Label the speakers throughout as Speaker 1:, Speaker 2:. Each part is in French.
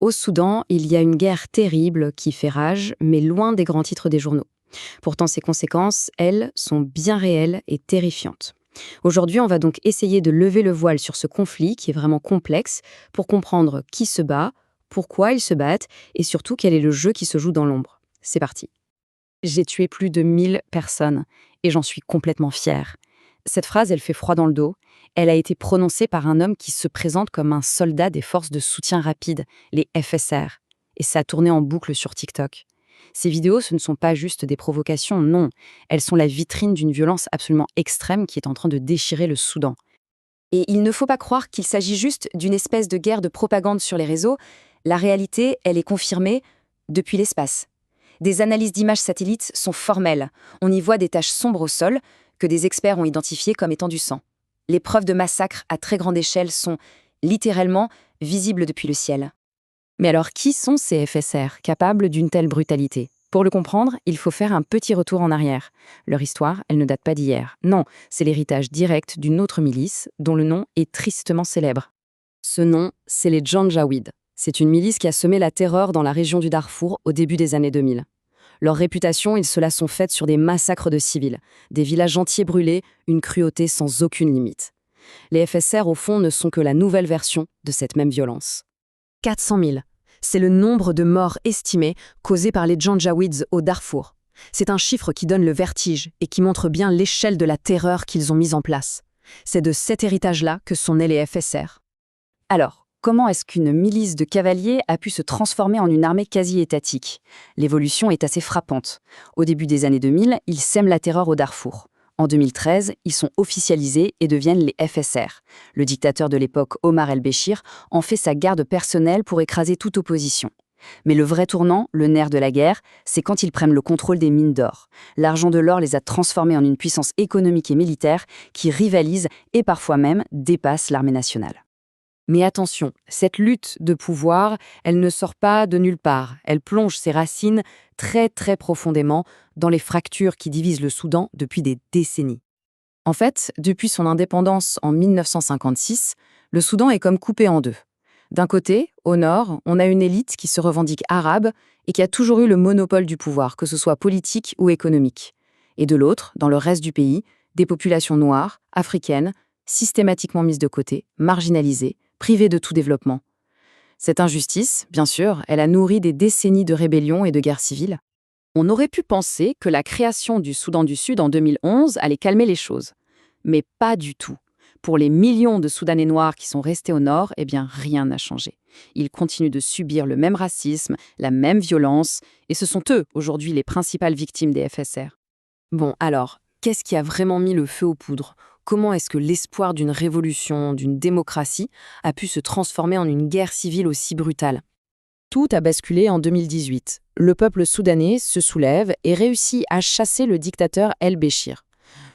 Speaker 1: Au Soudan, il y a une guerre terrible qui fait rage, mais loin des grands titres des journaux. Pourtant, ses conséquences, elles, sont bien réelles et terrifiantes. Aujourd'hui, on va donc essayer de lever le voile sur ce conflit qui est vraiment complexe pour comprendre qui se bat, pourquoi ils se battent et surtout quel est le jeu qui se joue dans l'ombre. C'est parti. J'ai tué plus de 1000 personnes et j'en suis complètement fière. Cette phrase, elle fait froid dans le dos. Elle a été prononcée par un homme qui se présente comme un soldat des forces de soutien rapide, les FSR. Et ça a tourné en boucle sur TikTok. Ces vidéos, ce ne sont pas juste des provocations, non. Elles sont la vitrine d'une violence absolument extrême qui est en train de déchirer le Soudan. Et il ne faut pas croire qu'il s'agit juste d'une espèce de guerre de propagande sur les réseaux. La réalité, elle est confirmée depuis l'espace. Des analyses d'images satellites sont formelles. On y voit des taches sombres au sol que des experts ont identifiées comme étant du sang. Les preuves de massacres à très grande échelle sont littéralement visibles depuis le ciel. Mais alors, qui sont ces FSR capables d'une telle brutalité? Pour le comprendre, il faut faire un petit retour en arrière. Leur histoire, elle ne date pas d'hier. Non, c'est l'héritage direct d'une autre milice dont le nom est tristement célèbre. Ce nom, c'est les Janjaweed. C'est une milice qui a semé la terreur dans la région du Darfour au début des années 2000. Leur réputation, ils se la sont faite sur des massacres de civils, des villages entiers brûlés, une cruauté sans aucune limite. Les FSR, au fond, ne sont que la nouvelle version de cette même violence. 400 000. C'est le nombre de morts estimés causés par les Janjaweeds au Darfour. C'est un chiffre qui donne le vertige et qui montre bien l'échelle de la terreur qu'ils ont mise en place. C'est de cet héritage-là que sont nés les FSR. Alors, comment est-ce qu'une milice de cavaliers a pu se transformer en une armée quasi-étatique? L'évolution est assez frappante. Au début des années 2000, ils sèment la terreur au Darfour. En 2013, ils sont officialisés et deviennent les FSR. Le dictateur de l'époque, Omar el-Béchir, en fait sa garde personnelle pour écraser toute opposition. Mais le vrai tournant, le nerf de la guerre, c'est quand ils prennent le contrôle des mines d'or. L'argent de l'or les a transformés en une puissance économique et militaire qui rivalise et parfois même dépasse l'armée nationale. Mais attention, cette lutte de pouvoir, elle ne sort pas de nulle part. Elle plonge ses racines très très profondément dans les fractures qui divisent le Soudan depuis des décennies. En fait, depuis son indépendance en 1956, le Soudan est comme coupé en deux. D'un côté, au nord, on a une élite qui se revendique arabe et qui a toujours eu le monopole du pouvoir, que ce soit politique ou économique. Et de l'autre, dans le reste du pays, des populations noires, africaines, systématiquement mises de côté, marginalisées, privées de tout développement. Cette injustice, bien sûr, elle a nourri des décennies de rébellions et de guerres civiles. On aurait pu penser que la création du Soudan du Sud en 2011 allait calmer les choses. Mais pas du tout. Pour les millions de Soudanais noirs qui sont restés au nord, eh bien, rien n'a changé. Ils continuent de subir le même racisme, la même violence, et ce sont eux, aujourd'hui, les principales victimes des FSR. Bon, alors, qu'est-ce qui a vraiment mis le feu aux poudres? Comment est-ce que l'espoir d'une révolution, d'une démocratie, a pu se transformer en une guerre civile aussi brutale? Tout a basculé en 2018. Le peuple soudanais se soulève et réussit à chasser le dictateur El-Béchir.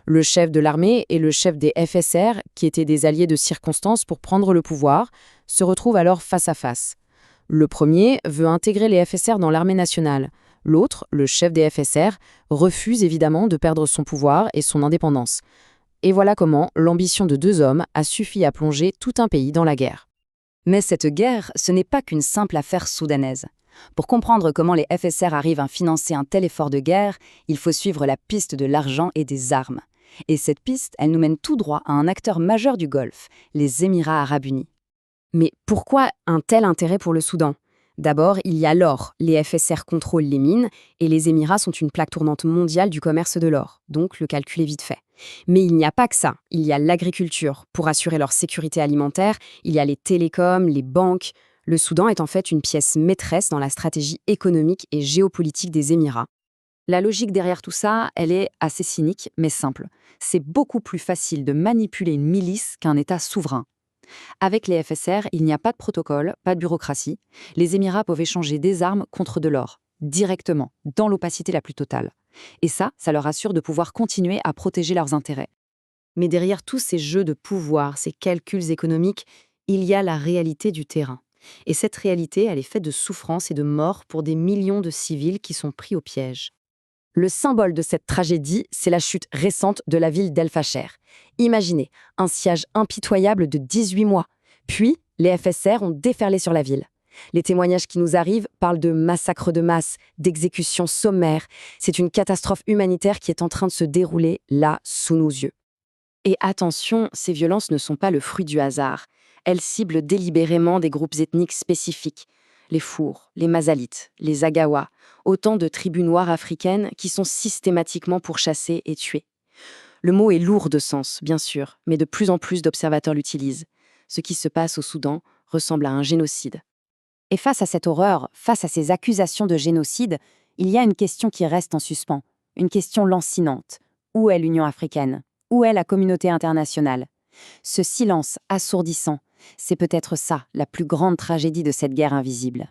Speaker 1: Le chef de l'armée et le chef des FSR, qui étaient des alliés de circonstance pour prendre le pouvoir, se retrouvent alors face à face. Le premier veut intégrer les FSR dans l'armée nationale. L'autre, le chef des FSR, refuse évidemment de perdre son pouvoir et son indépendance. Et voilà comment l'ambition de deux hommes a suffi à plonger tout un pays dans la guerre. Mais cette guerre, ce n'est pas qu'une simple affaire soudanaise. Pour comprendre comment les FSR arrivent à financer un tel effort de guerre, il faut suivre la piste de l'argent et des armes. Et cette piste, elle nous mène tout droit à un acteur majeur du Golfe, les Émirats arabes unis. Mais pourquoi un tel intérêt pour le Soudan? D'abord, il y a l'or. Les FSR contrôlent les mines et les Émirats sont une plaque tournante mondiale du commerce de l'or. Donc le calcul est vite fait. Mais il n'y a pas que ça. Il y a l'agriculture. Pour assurer leur sécurité alimentaire, il y a les télécoms, les banques. Le Soudan est en fait une pièce maîtresse dans la stratégie économique et géopolitique des Émirats. La logique derrière tout ça, elle est assez cynique, mais simple. C'est beaucoup plus facile de manipuler une milice qu'un État souverain. Avec les FSR, il n'y a pas de protocole, pas de bureaucratie. Les Émirats peuvent échanger des armes contre de l'or, directement, dans l'opacité la plus totale. Et ça leur assure de pouvoir continuer à protéger leurs intérêts. Mais derrière tous ces jeux de pouvoir, ces calculs économiques, il y a la réalité du terrain. Et cette réalité, elle est faite de souffrance et de mort pour des millions de civils qui sont pris au piège. Le symbole de cette tragédie, c'est la chute récente de la ville d'El Fasher. Imaginez, un siège impitoyable de 18 mois. Puis, les FSR ont déferlé sur la ville. Les témoignages qui nous arrivent parlent de massacres de masse, d'exécutions sommaires. C'est une catastrophe humanitaire qui est en train de se dérouler là, sous nos yeux. Et attention, ces violences ne sont pas le fruit du hasard. Elles ciblent délibérément des groupes ethniques spécifiques. Les Fours, les Mazalites, les Agawas, autant de tribus noires africaines qui sont systématiquement pourchassées et tuées. Le mot est lourd de sens, bien sûr, mais de plus en plus d'observateurs l'utilisent. Ce qui se passe au Soudan ressemble à un génocide.
Speaker 2: Et face à cette horreur, face à ces accusations de génocide, il y a une question qui reste en suspens, une question lancinante. Où est l'Union africaine? Où est la communauté internationale? Ce silence assourdissant, c'est peut-être ça, la plus grande tragédie de cette guerre invisible.